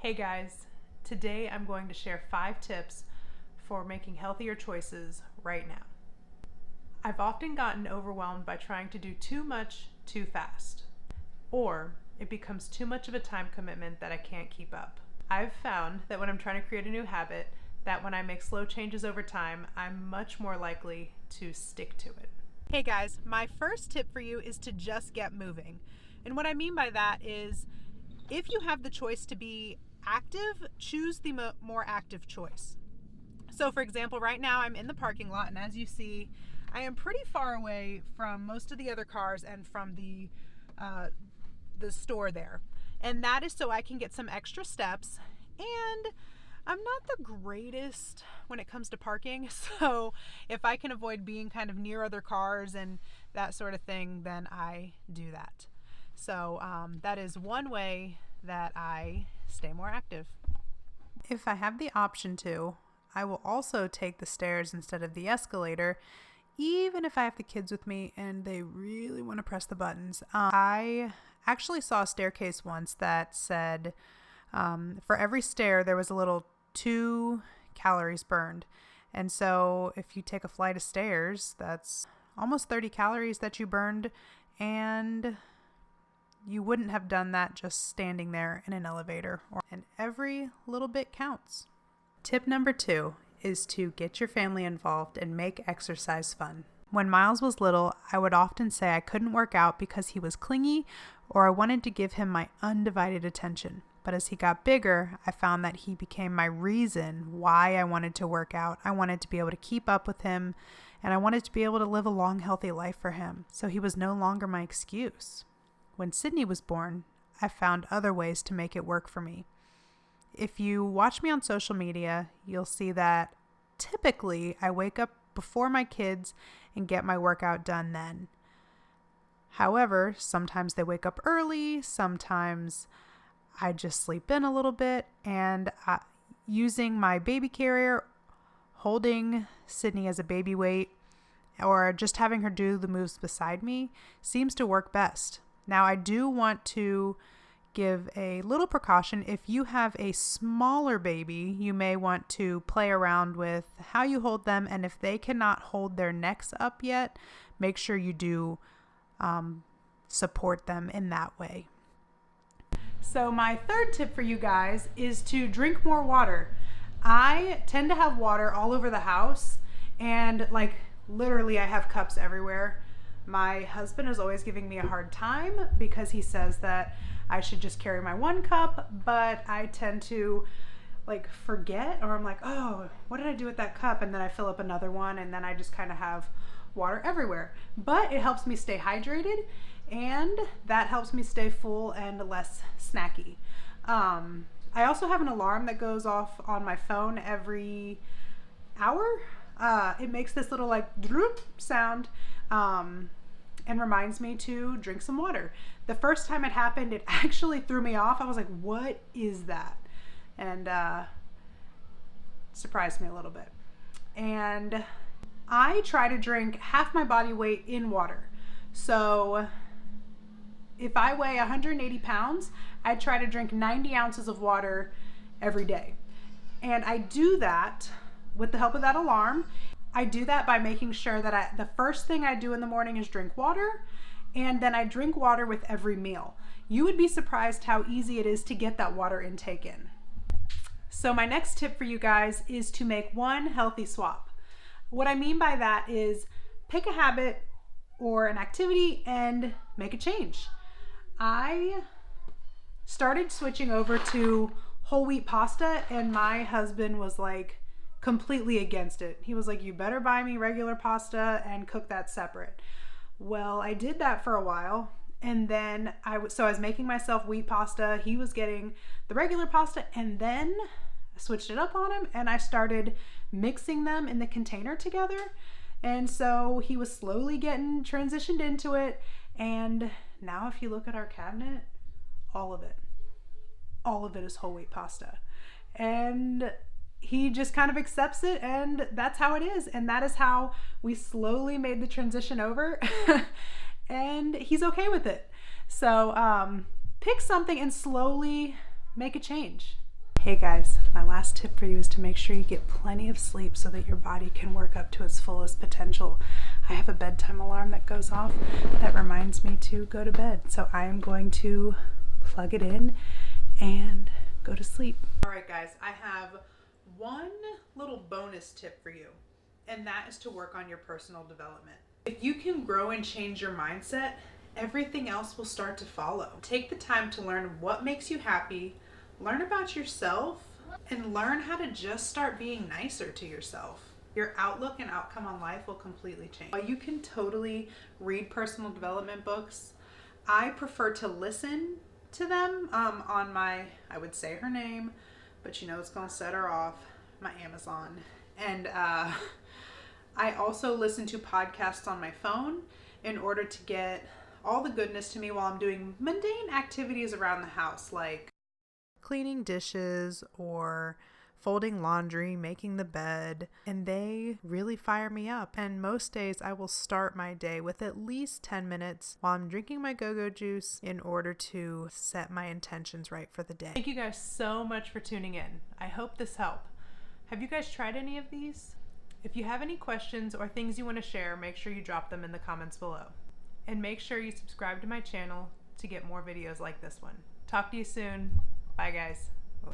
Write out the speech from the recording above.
Hey guys, today I'm going to share 5 tips for making healthier choices right now. I've often gotten overwhelmed by trying to do too much too fast, or it becomes too much of a time commitment that I can't keep up. I've found that when I'm trying to create a new habit, that when I make slow changes over time, I'm much more likely to stick to it. Hey guys, my first tip for you is to just get moving. And what I mean by that is if you have the choice to be active, choose the more active choice. So for example, right now I'm in the parking lot, and as you see, I am pretty far away from most of the other cars and from the store there. And that is so I can get some extra steps. And I'm not the greatest when it comes to parking, so if I can avoid being kind of near other cars and that sort of thing, then I do that. So that is one way that I stay more active. If I have the option to, I will also take the stairs instead of the escalator, even if I have the kids with me and they really want to press the buttons. I actually saw a staircase once that said for every stair there was a little 2 calories burned. And so if you take a flight of stairs, that's almost 30 calories that you burned, and you wouldn't have done that just standing there in an elevator. And every little bit counts. Tip number 2 is to get your family involved and make exercise fun. When Miles was little, I would often say I couldn't work out because he was clingy or I wanted to give him my undivided attention. But as he got bigger, I found that he became my reason why I wanted to work out. I wanted to be able to keep up with him, and I wanted to be able to live a long, healthy life for him. So he was no longer my excuse. When Sydney was born, I found other ways to make it work for me. If you watch me on social media, you'll see that typically I wake up before my kids and get my workout done then. However, sometimes they wake up early, sometimes I just sleep in a little bit, and using my baby carrier, holding Sydney as a baby weight, or just having her do the moves beside me seems to work best. Now, I do want to give a little precaution. If you have a smaller baby, you may want to play around with how you hold them, and if they cannot hold their necks up yet, make sure you do support them in that way. So my third tip for you guys is to drink more water. I tend to have water all over the house, and literally I have cups everywhere. My husband is always giving me a hard time because he says that I should just carry my 1 cup, but I tend to forget, or I'm like, oh, what did I do with that cup? And then I fill up another one, and then I just kind of have water everywhere. But it helps me stay hydrated, and that helps me stay full and less snacky. I also have an alarm that goes off on my phone every hour. It makes this little droop sound and reminds me to drink some water. The first time it happened, it actually threw me off. I was like, what is that? And surprised me a little bit. And I try to drink half my body weight in water. So if I weigh 180 pounds, I try to drink 90 ounces of water every day. And I do that with the help of that alarm. I do that by making sure that the first thing I do in the morning is drink water, and then I drink water with every meal. You would be surprised how easy it is to get that water intake in. So my next tip for you guys is to make one healthy swap. What I mean by that is pick a habit or an activity and make a change. I started switching over to whole wheat pasta, and my husband was completely against it. He was like, you better buy me regular pasta and cook that separate. Well, I did that for a while, and then I was making myself wheat pasta. He was getting the regular pasta, and then I switched it up on him, and I started mixing them in the container together. And so he was slowly getting transitioned into it, and now if you look at our cabinet, all of it is whole wheat pasta. And he just kind of accepts it, and that's how it is. And that is how we slowly made the transition over and he's okay with it. So pick something and slowly make a change. Hey guys, my last tip for you is to make sure you get plenty of sleep so that your body can work up to its fullest potential. I have a bedtime alarm that goes off that reminds me to go to bed, so I am going to plug it in and go to sleep. All right guys, I have one little bonus tip for you, and that is to work on your personal development. If you can grow and change your mindset, everything else will start to follow. Take the time to learn what makes you happy, learn about yourself, and learn how to just start being nicer to yourself. Your outlook and outcome on life will completely change. While you can totally read personal development books, I prefer to listen to them on my, I would say her name, but you know it's gonna set her off, my Amazon. And I also listen to podcasts on my phone in order to get all the goodness to me while I'm doing mundane activities around the house, like cleaning dishes or folding laundry, making the bed, and they really fire me up. And most days I will start my day with at least 10 minutes while I'm drinking my go-go juice in order to set my intentions right for the day. Thank you guys so much for tuning in. I hope this helped. Have you guys tried any of these? If you have any questions or things you want to share, make sure you drop them in the comments below. And make sure you subscribe to my channel to get more videos like this one. Talk to you soon. Bye guys.